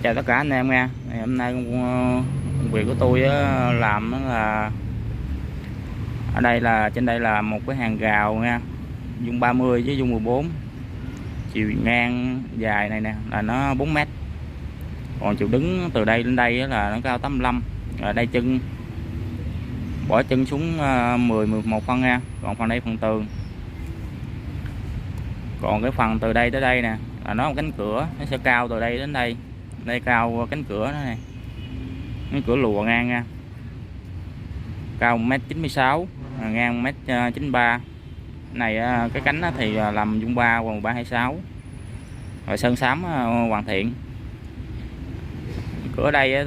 Chào tất cả anh em nha. Hôm nay công việc của tôi làm là ở đây là trên đây là một cái hàng rào nha, vuông 30 với vuông 14, chiều ngang dài này nè là nó 4 mét, còn chiều đứng từ đây lên đây là nó cao 85. Ở đây chân bỏ chân xuống 10-11 phân nha, còn phần đây phần tường, còn cái phần từ đây tới đây nè là nó một cánh cửa, nó sẽ cao từ đây đến đây. Đây cao cánh cửa đó này, cánh cửa lùa ngang nha, cao 1m96, ngang 1m93. Này cái cánh thì làm vuông 3 hoặc 326, rồi sơn xám hoàn thiện. Cửa đây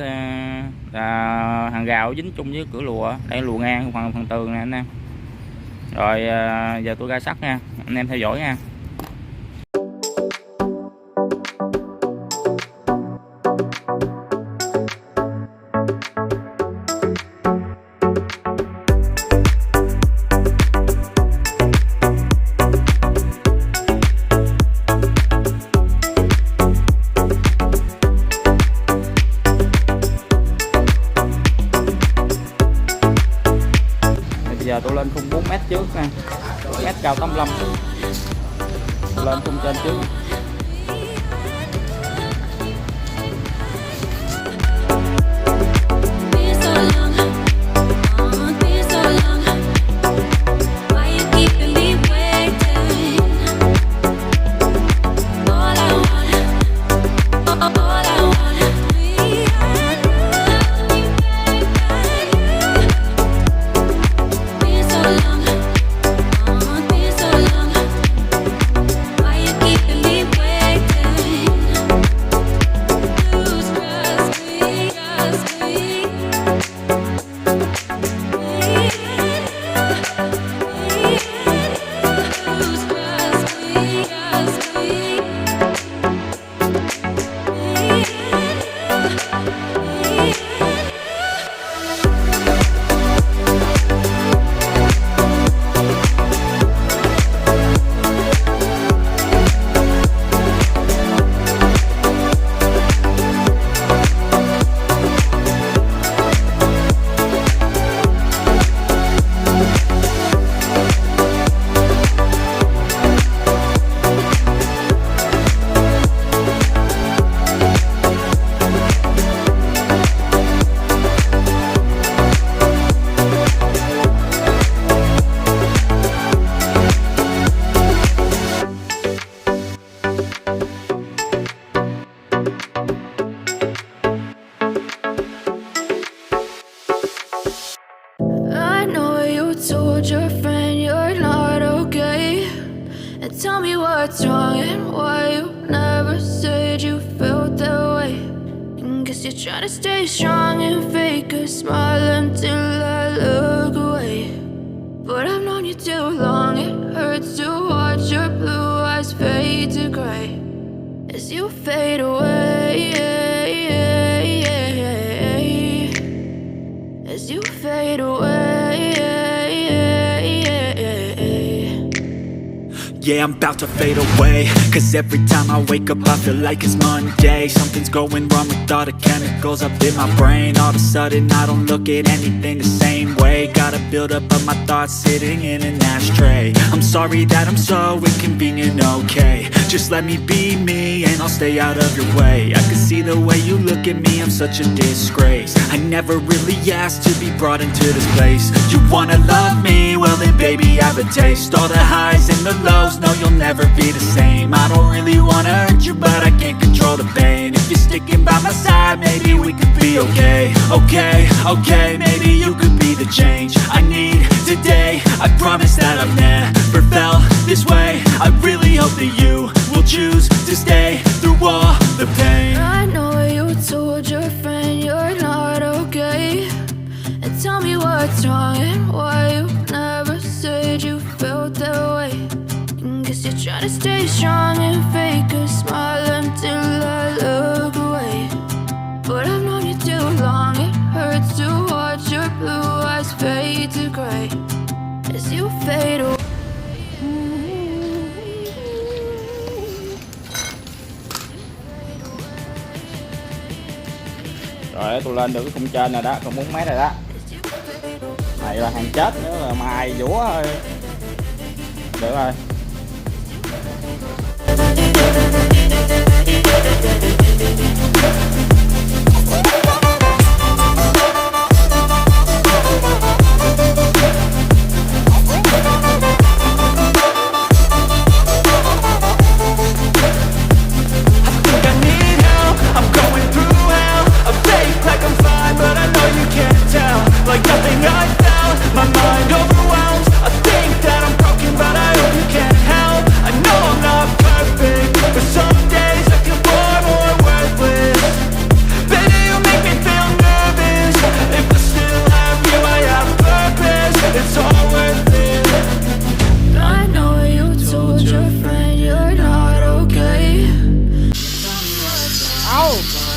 là hàng rào dính chung với cửa lùa, đây lùa ngang phần tường nè anh em. Rồi giờ tôi ra sắt nha, anh em theo dõi nha. Giờ tôi lên khung 4m trước nha, 4m cao 85, tôi lên khung trên trước. Tell me what's wrong and why you never said you felt that way. And guess you're trying to stay strong and fake a smile until I look away. But I've known you too long, it hurts to watch your blue eyes fade to gray as you fade away, as you fade away. Yeah, I'm about to fade away, cause every time I wake up I feel like it's Monday. Something's going wrong with all the chemicals up in my brain. All of a sudden I don't look at anything the same way. Gotta build up of my thoughts sitting in an ashtray. I'm sorry that I'm so inconvenient, okay. Just let me be me and I'll stay out of your way. I can see the way you look at me, I'm such a disgrace. I never really asked to be brought into this place. You wanna love me? Well then baby I have a taste. All the highs and the lows, no you'll never be the same. I don't really wanna hurt you but I can't control the pain. If you're sticking by my side maybe we could be okay. Okay, maybe you could be the change I need today. I promise that I've never felt this way. I really hope that you will choose to stay through all the pain. I know you told your friend you're not okay, and tell me what's wrong and why you never said you felt that way. And guess you're trying to stay strong and fake a smile until I look away. But I've known you too long, it hurts to watch your blue eyes fade to gray as you fade away. Rồi tôi lên được cái khung trên rồi đó, còn 4 mét rồi đó. Này là hàng chết nữa, là mài vũa thôi. Được rồi.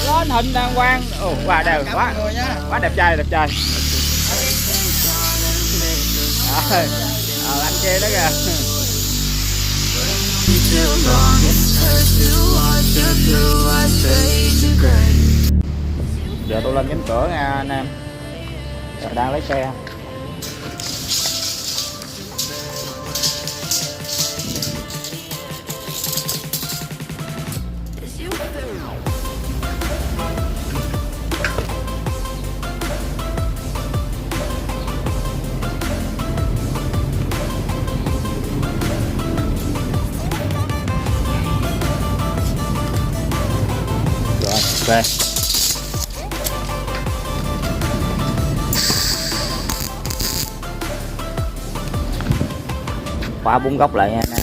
Lên hình đàng hoàng. Ồ, quá đẹp, quá đẹp trai, đẹp trai. Anh kia đó kìa. Giờ tôi lên cánh cửa nha anh em. Giờ đang lấy xe. Ok. Khóa 4 góc lại nha anh em.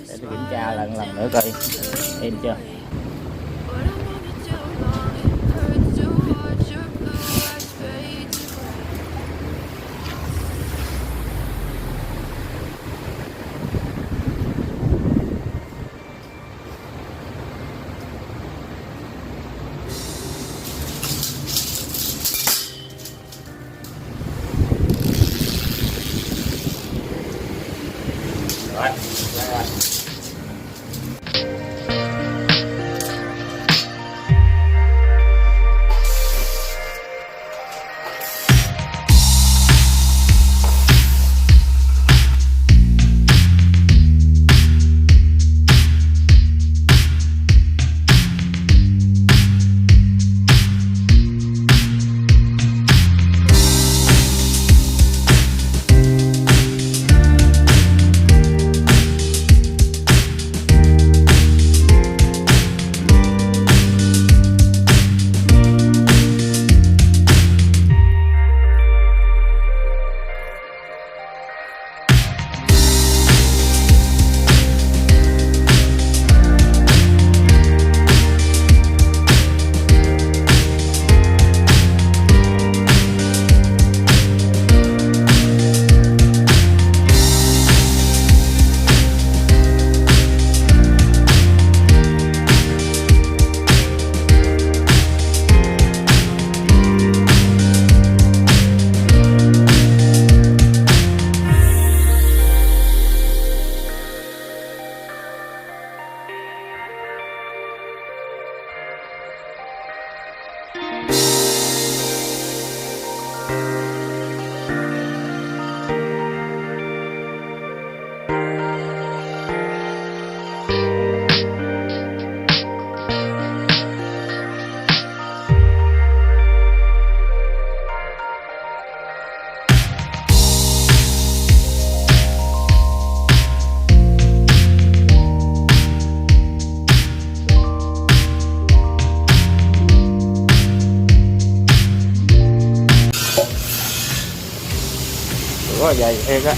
Để tôi kiểm tra lần nữa coi êm chưa. Rất là dày thiệt á.